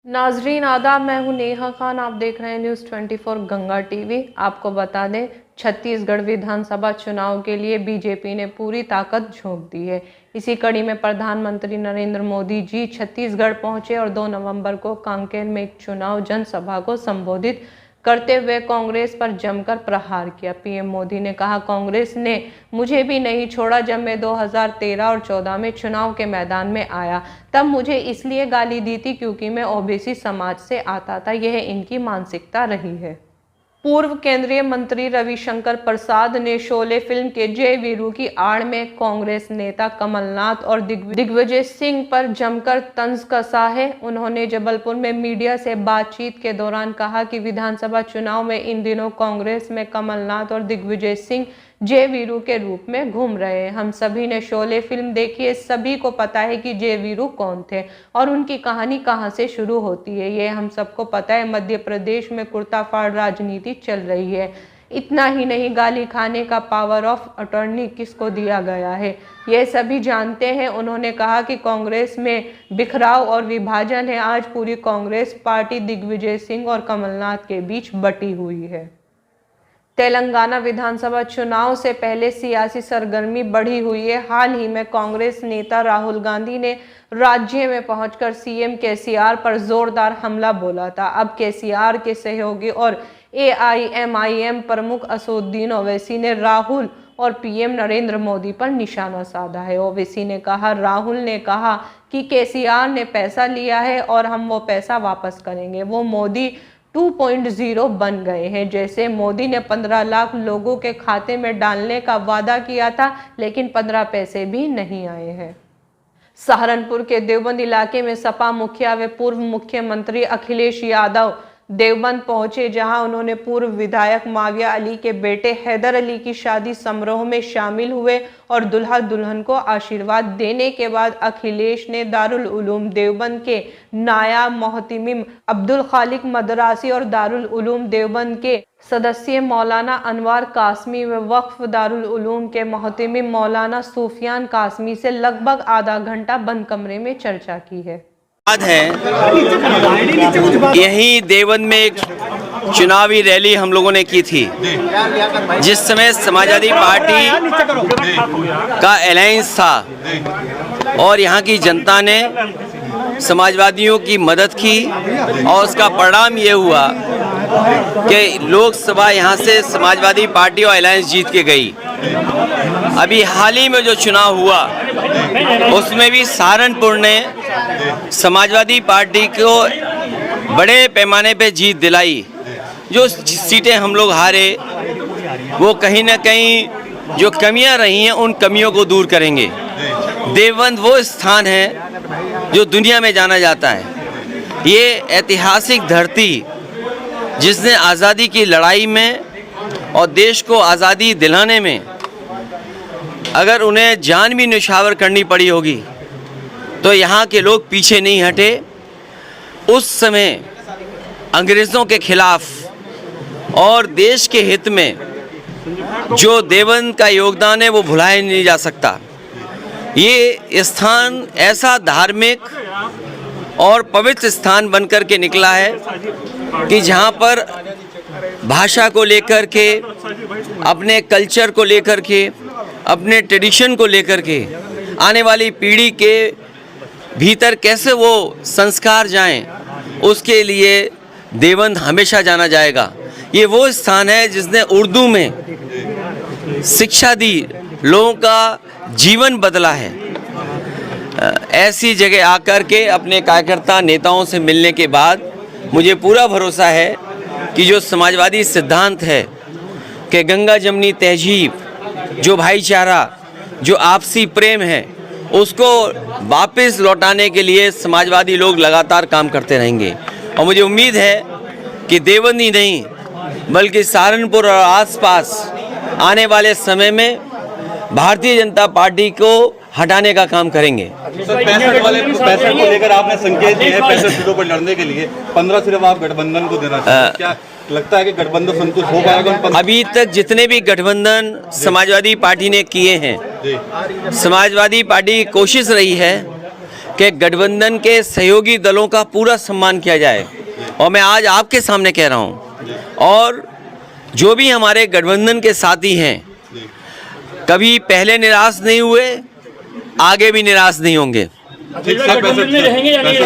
नाजरीन आदाब, मैं हूं नेहा खान। आप देख रहे हैं न्यूज़ 24 गंगा टीवी। आपको बता दें, छत्तीसगढ़ विधानसभा चुनाव के लिए बीजेपी ने पूरी ताकत झोंक दी है। इसी कड़ी में प्रधानमंत्री नरेंद्र मोदी जी छत्तीसगढ़ पहुंचे और 2 नवंबर को कांकेर में एक चुनाव जनसभा को संबोधित करते हुए कांग्रेस पर जमकर प्रहार किया। पीएम मोदी ने कहा, कांग्रेस ने मुझे भी नहीं छोड़ा। जब मैं 2013 और 14 में चुनाव के मैदान में आया तब मुझे इसलिए गाली दी थी क्योंकि मैं ओबीसी समाज से आता था। यह इनकी मानसिकता रही है। पूर्व केंद्रीय मंत्री रविशंकर प्रसाद ने शोले फिल्म के जय वीरू की आड़ में कांग्रेस नेता कमलनाथ और दिग्विजय सिंह पर जमकर तंज कसा है। उन्होंने जबलपुर में मीडिया से बातचीत के दौरान कहा कि विधानसभा चुनाव में इन दिनों कांग्रेस में कमलनाथ और दिग्विजय सिंह जय वीरू के रूप में घूम रहे हैं। हम सभी ने शोले फिल्म देखी है, सभी को पता है कि जय वीरू कौन थे और उनकी कहानी कहां से शुरू होती है। ये हम सबको पता है। मध्य प्रदेश में कुर्ता फाड़ राजनीति चल रही है। इतना ही नहीं, गाली खाने का पावर ऑफ अटॉर्नी किसको दिया गया है, ये सभी जानते हैं। उन्होंने कहा कि कांग्रेस में बिखराव और विभाजन है। आज पूरी कांग्रेस पार्टी दिग्विजय सिंह और कमलनाथ के बीच बटी हुई है। तेलंगाना विधानसभा चुनाव से पहले सियासी सरगर्मी बढ़ी हुई है। हाल ही में कांग्रेस नेता राहुल गांधी ने राज्य में पहुंचकर सीएम केसीआर पर जोरदार हमला बोला था। अब केसीआर के सहयोगी और एआईएमआईएम प्रमुख असदुद्दीन ओवैसी ने राहुल और पीएम नरेंद्र मोदी पर निशाना साधा है। ओवैसी ने कहा, राहुल ने कहा कि केसीआर ने पैसा लिया है और हम वो पैसा वापस करेंगे। वो मोदी 2.0 बन गए हैं। जैसे मोदी ने 15 लाख लोगों के खाते में डालने का वादा किया था, लेकिन 15 पैसे भी नहीं आए हैं। सहारनपुर के देवबंद इलाके में सपा मुखिया व पूर्व मुख्यमंत्री अखिलेश यादव देवबंद पहुंचे, जहां उन्होंने पूर्व विधायक माविया अली के बेटे हैदर अली की शादी समारोह में शामिल हुए और दुल्हा दुल्हन को आशीर्वाद देने के बाद अखिलेश ने दारुल उलूम देवबंद के नायाब मोहतमिम अब्दुल खालिक मदरासी और दारुल उलूम देवबंद के सदस्य मौलाना अनवार कासमी व वक्फ दारुल उलूम के मोहतमिम मौलाना सूफियान कासमी से लगभग आधा घंटा बंद कमरे में चर्चा की है। याद है, यही देवबंद में एक चुनावी रैली हम लोगों ने की थी, जिस समय समाजवादी पार्टी का अलायंस था और यहाँ की जनता ने समाजवादियों की मदद की और उसका परिणाम ये हुआ कि लोकसभा यहाँ से समाजवादी पार्टी और अलायंस जीत के गई। अभी हाल ही में जो चुनाव हुआ उसमें भी सहारनपुर ने समाजवादी पार्टी को बड़े पैमाने पे जीत दिलाई। जो सीटें हम लोग हारे वो कहीं ना कहीं जो कमियां रही हैं उन कमियों को दूर करेंगे। देवबंद वो स्थान है जो दुनिया में जाना जाता है। ये ऐतिहासिक धरती जिसने आज़ादी की लड़ाई में और देश को आज़ादी दिलाने में अगर उन्हें जान भी न्यौछावर करनी पड़ी होगी तो यहाँ के लोग पीछे नहीं हटे। उस समय अंग्रेज़ों के खिलाफ और देश के हित में जो देवबंद का योगदान है वो भुलाया नहीं जा सकता। ये स्थान ऐसा धार्मिक और पवित्र स्थान बनकर के निकला है कि जहाँ पर भाषा को लेकर के, अपने कल्चर को लेकर के, अपने ट्रेडिशन को लेकर के आने वाली पीढ़ी के भीतर कैसे वो संस्कार जाएं, उसके लिए देवबंद हमेशा जाना जाएगा। ये वो स्थान है जिसने उर्दू में शिक्षा दी, लोगों का जीवन बदला है। ऐसी जगह आकर के अपने कार्यकर्ता नेताओं से मिलने के बाद मुझे पूरा भरोसा है कि जो समाजवादी सिद्धांत है कि गंगा जमनी तहजीब, जो भाईचारा, जो आपसी प्रेम है, उसको वापस लौटाने के लिए समाजवादी लोग लगातार काम करते रहेंगे। और मुझे उम्मीद है कि देवबंद ही नहीं बल्कि सहारनपुर और आसपास आने वाले समय में भारतीय जनता पार्टी को हटाने का काम करेंगे। पैसे को लेकर आपने संकेत दिए हैं 65 सीटों पर लड़ने के लिए, 15 सिर्फ आप गठबंधन को देना चाहते हैं। क्या लगता है कि गठबंधन संतुष्ट हो पाएगा? अभी तक जितने भी गठबंधन समाजवादी पार्टी ने किए हैं, समाजवादी पार्टी की कोशिश रही है कि गठबंधन के सहयोगी दलों का पूरा सम्मान किया जाए। और मैं आज आपके सामने कह रहा हूँ, और जो भी हमारे गठबंधन के साथी हैं कभी पहले निराश नहीं हुए, आगे भी निराश नहीं होंगे।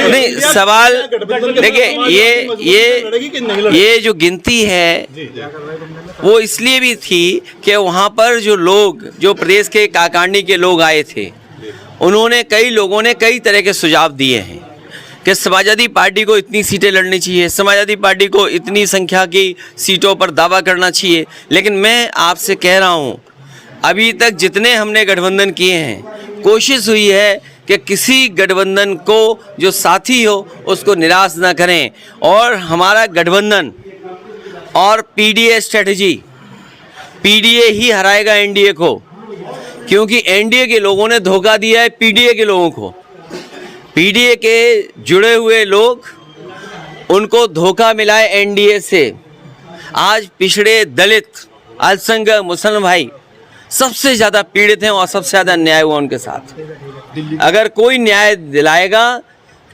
नहीं, सवाल देखिए, ये जो गिनती है वो इसलिए भी थी कि वहाँ पर जो लोग, जो प्रदेश के काकांडी के लोग आए थे, उन्होंने, कई लोगों ने कई तरह के सुझाव दिए हैं कि समाजवादी पार्टी को इतनी सीटें लड़नी चाहिए, समाजवादी पार्टी को इतनी संख्या की सीटों पर दावा करना चाहिए। लेकिन मैं आपसे कह रहा हूँ, अभी तक जितने हमने गठबंधन किए हैं, कोशिश हुई है कि किसी गठबंधन को जो साथी हो उसको निराश ना करें। और हमारा गठबंधन और पीडीए स्ट्रेटजी, पीडीए ही हराएगा एनडीए को, क्योंकि एनडीए के लोगों ने धोखा दिया है पीडीए के लोगों को। पीडीए के जुड़े हुए लोग, उनको धोखा मिला है एनडीए से। आज पिछड़े, दलित, अल्पसंख्यक, मुसलमान भाई सबसे ज़्यादा पीड़ित हैं और सबसे ज़्यादा न्याय हुआ उनके साथ। अगर कोई न्याय दिलाएगा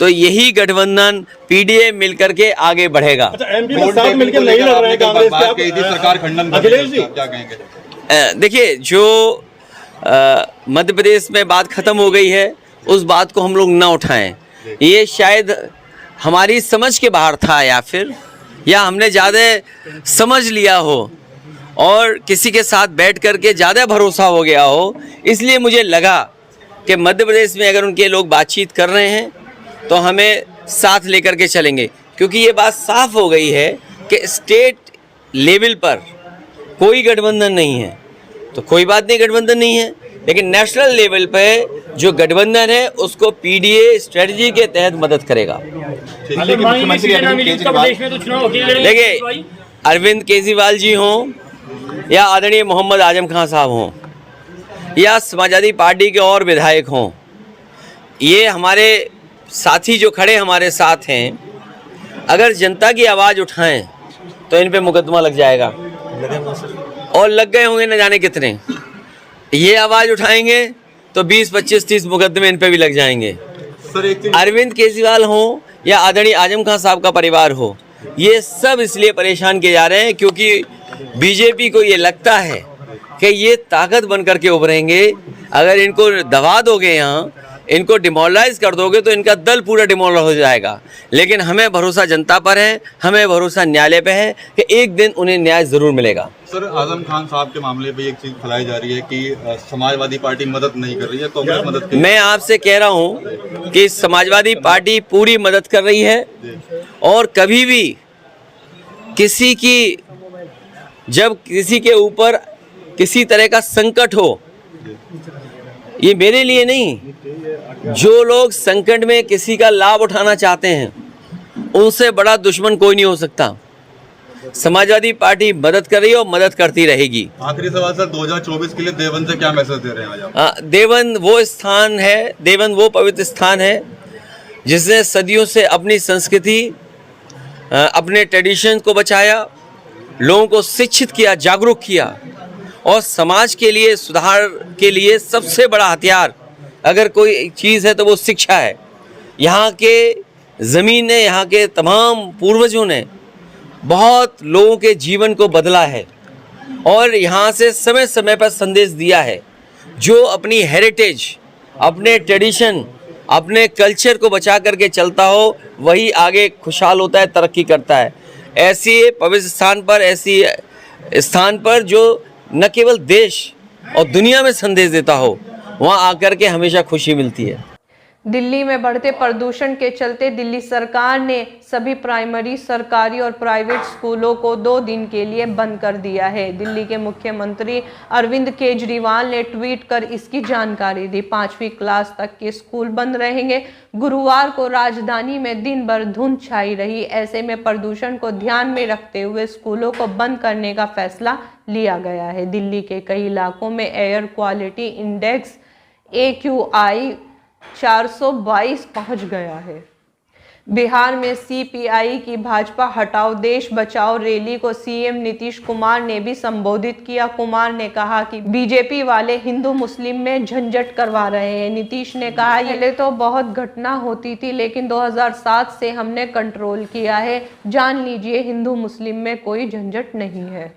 तो यही गठबंधन पीडीए मिलकर के आगे बढ़ेगा। देखिए, जो मध्य प्रदेश में बात खत्म हो गई है, उस बात को हम लोग ना उठाएं। ये शायद हमारी समझ के बाहर था, या हमने ज़्यादा समझ लिया हो और किसी के साथ बैठ करके ज़्यादा भरोसा हो गया हो। इसलिए मुझे लगा कि मध्य प्रदेश में अगर उनके लोग बातचीत कर रहे हैं तो हमें साथ लेकर के चलेंगे, क्योंकि ये बात साफ हो गई है कि स्टेट लेवल पर कोई गठबंधन नहीं है। तो कोई बात नहीं, गठबंधन नहीं है, लेकिन नेशनल लेवल पे जो गठबंधन है उसको पीडीए स्ट्रेटजी के तहत मदद करेगा। देखिए, अरविंद केजरीवाल जी हों या आदरणीय मोहम्मद आजम खान साहब हों या समाजवादी पार्टी के और विधायक हों, ये हमारे साथी जो खड़े हमारे साथ हैं, अगर जनता की आवाज़ उठाएं तो इन पे मुकदमा लग जाएगा, और लग गए होंगे न जाने कितने। ये आवाज़ उठाएंगे तो 20, 25, 30 मुकदमे इन पे भी लग जाएंगे। अरविंद केजरीवाल हो या आदरणीय आजम खान साहब का परिवार हो, ये सब इसलिए परेशान किए जा रहे हैं क्योंकि बीजेपी को ये लगता है कि ये ताकत बन करके उभरेंगे। अगर इनको दबा दोगे, यहाँ इनको डिमोरलाइज कर दोगे तो इनका दल पूरा डिमोरलाइज हो जाएगा। लेकिन हमें भरोसा जनता पर है, हमें भरोसा न्यायालय पे है कि एक दिन उन्हें न्याय ज़रूर मिलेगा। सर, आजम खान साहब के मामले पे एक चीज़ फैलाई जा रही है कि समाजवादी पार्टी मदद नहीं कर रही है, कांग्रेस मदद कर रही है। मैं आपसे कह रहा हूँ कि समाजवादी पार्टी पूरी मदद कर रही है, और कभी भी किसी की, जब किसी के ऊपर किसी तरह का संकट हो, ये मेरे लिए नहीं, जो लोग संकट में किसी का लाभ उठाना चाहते हैं उनसे बड़ा दुश्मन कोई नहीं हो सकता। समाजवादी पार्टी मदद कर रही है और मदद करती रहेगी। आखिरी सवाल सर, 2024 के लिए देवन से क्या मैसेज दे रहे हैं आज? देवन वो स्थान है, देवन वो पवित्र स्थान है जिसने सदियों से अपनी संस्कृति, अपने ट्रेडिशन को बचाया, लोगों को शिक्षित किया, जागरूक किया, और समाज के लिए, सुधार के लिए सबसे बड़ा हथियार अगर कोई चीज़ है तो वो शिक्षा है। यहाँ के ज़मीन ने, यहाँ के तमाम पूर्वजों ने बहुत लोगों के जीवन को बदला है, और यहाँ से समय समय पर संदेश दिया है। जो अपनी हेरिटेज, अपने ट्रेडिशन, अपने कल्चर को बचा करके चलता हो, वही आगे खुशहाल होता है, तरक्की करता है। ऐसी पवित्र स्थान पर, ऐसी स्थान पर जो न केवल देश और दुनिया में संदेश देता हो, वहाँ आकर के हमेशा खुशी मिलती है। दिल्ली में बढ़ते प्रदूषण के चलते दिल्ली सरकार ने सभी प्राइमरी, सरकारी और प्राइवेट स्कूलों को 2 दिन के लिए बंद कर दिया है। दिल्ली के मुख्यमंत्री अरविंद केजरीवाल ने ट्वीट कर इसकी जानकारी दी। 5वीं क्लास तक के स्कूल बंद रहेंगे। गुरुवार को राजधानी में दिन भर धुंध छाई रही। ऐसे में प्रदूषण को ध्यान में रखते हुए स्कूलों को बंद करने का फैसला लिया गया है। दिल्ली के कई इलाकों में एयर क्वालिटी इंडेक्स AQI 422 पहुंच गया है। बिहार में सीपीआई की भाजपा हटाओ देश बचाओ रैली को सीएम नीतीश कुमार ने भी संबोधित किया। कुमार ने कहा कि बीजेपी वाले हिंदू मुस्लिम में झंझट करवा रहे हैं। नीतीश ने कहा पहले तो बहुत घटना होती थी लेकिन 2007 से हमने कंट्रोल किया है, जान लीजिए हिंदू मुस्लिम में कोई झंझट नहीं है।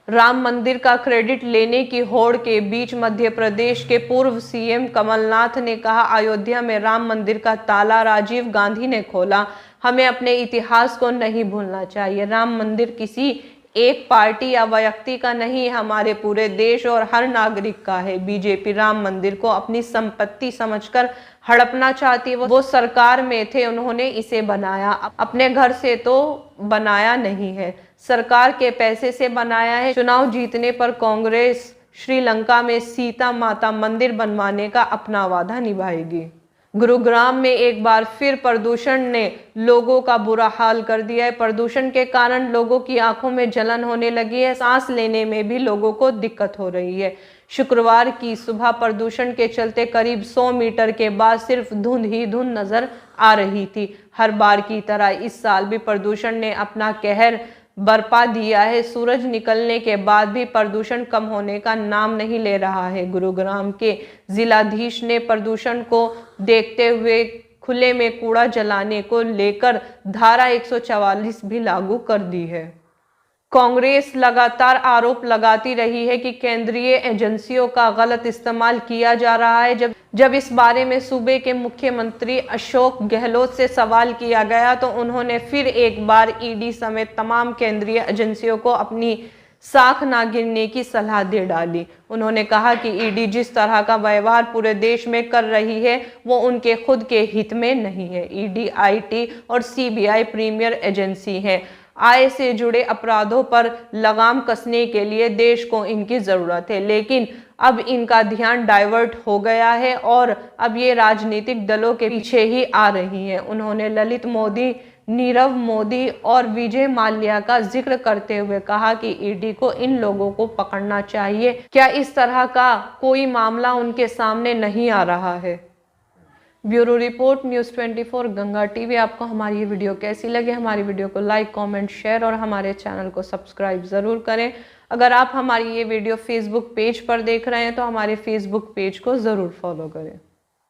राम मंदिर का क्रेडिट लेने की होड़ के बीच मध्य प्रदेश के पूर्व सीएम कमलनाथ ने कहा, अयोध्या में राम मंदिर का ताला राजीव गांधी ने खोला, हमें अपने इतिहास को नहीं भूलना चाहिए। राम मंदिर किसी एक पार्टी या व्यक्ति का नहीं, हमारे पूरे देश और हर नागरिक का है। बीजेपी राम मंदिर को अपनी संपत्ति समझकर हड़पना चाहती है। वो सरकार में थे, उन्होंने इसे बनाया, अपने घर से तो बनाया नहीं है, सरकार के पैसे से बनाया है। चुनाव जीतने पर कांग्रेस श्रीलंका में सीता माता मंदिर बनवाने का अपना वादा निभाएगी। गुरुग्राम में एक बार फिर प्रदूषण ने लोगों का बुरा हाल कर दिया है। प्रदूषण के कारण लोगों की आंखों में जलन होने लगी है, सांस लेने में भी लोगों को दिक्कत हो रही है। शुक्रवार की सुबह प्रदूषण के चलते करीब 100 मीटर के बाद सिर्फ धुंध ही धुंध नजर आ रही थी। हर बार की तरह इस साल भी प्रदूषण ने अपना कहर बरपा दिया है। सूरज निकलने के बाद भी प्रदूषण कम होने का नाम नहीं ले रहा है। गुरुग्राम के जिलाधीश ने प्रदूषण को देखते हुए खुले में कूड़ा जलाने को लेकर धारा 144 भी लागू कर दी है। कांग्रेस लगातार आरोप लगाती रही है कि केंद्रीय एजेंसियों का गलत इस्तेमाल किया जा रहा है। जब इस बारे में सूबे के मुख्यमंत्री अशोक गहलोत से सवाल किया गया तो उन्होंने फिर एक बार ईडी समेत तमाम केंद्रीय एजेंसियों को अपनी साख ना गिनने की सलाह दे डाली। उन्होंने कहा कि ईडी जिस तरह का व्यवहार पूरे देश में कर रही है वो उनके खुद के हित में नहीं है। ईडी, आईटी और सीबीआई प्रीमियर एजेंसी है। आय से जुड़े अपराधों पर लगाम कसने के लिए देश को इनकी जरूरत है, लेकिन अब इनका ध्यान डाइवर्ट हो गया है और अब ये राजनीतिक दलों के पीछे ही आ रही हैं। उन्होंने ललित मोदी, नीरव मोदी और विजय माल्या का जिक्र करते हुए कहा कि ईडी को इन लोगों को पकड़ना चाहिए। क्या इस तरह का कोई मामला उनके सामने नहीं आ रहा है? Bureau report, news 24 Ganga TV. आपको हमारी ये वीडियो कैसी लगी? हमारी वीडियो को लाइक, कमेंट, शेयर और हमारे चैनल को सब्सक्राइब ज़रूर करें। अगर आप हमारी ये वीडियो फेसबुक पेज पर देख रहे हैं तो हमारे फेसबुक पेज को ज़रूर फॉलो करें।